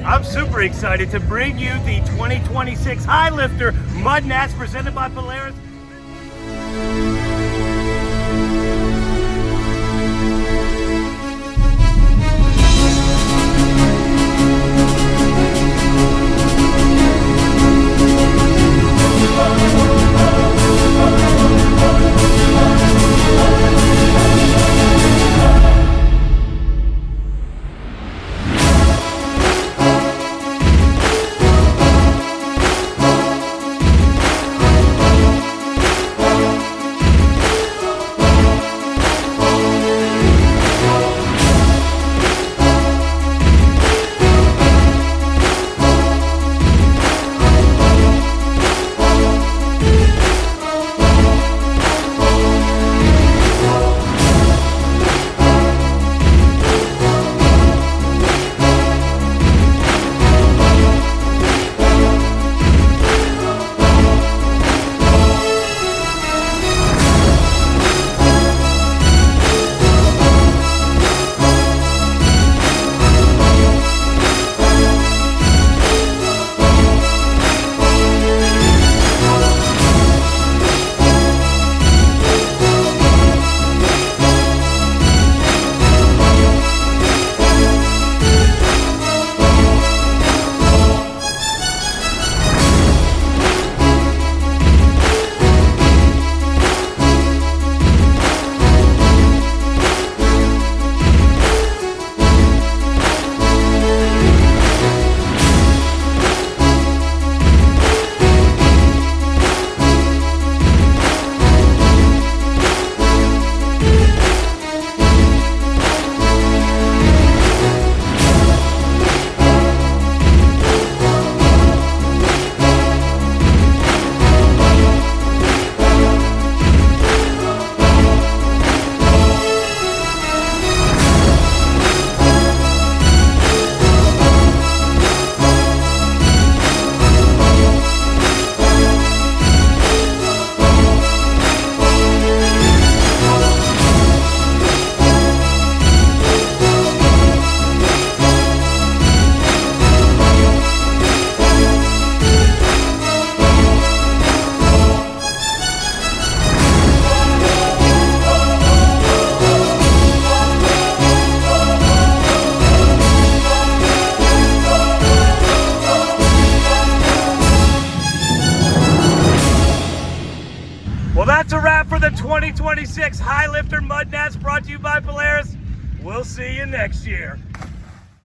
I'm super excited to bring you the 2026 High Lifter Mud Nats presented by Polaris. Well, that's a wrap for the 2026 High Lifter Mud Nats brought to you by Polaris. We'll see you next year.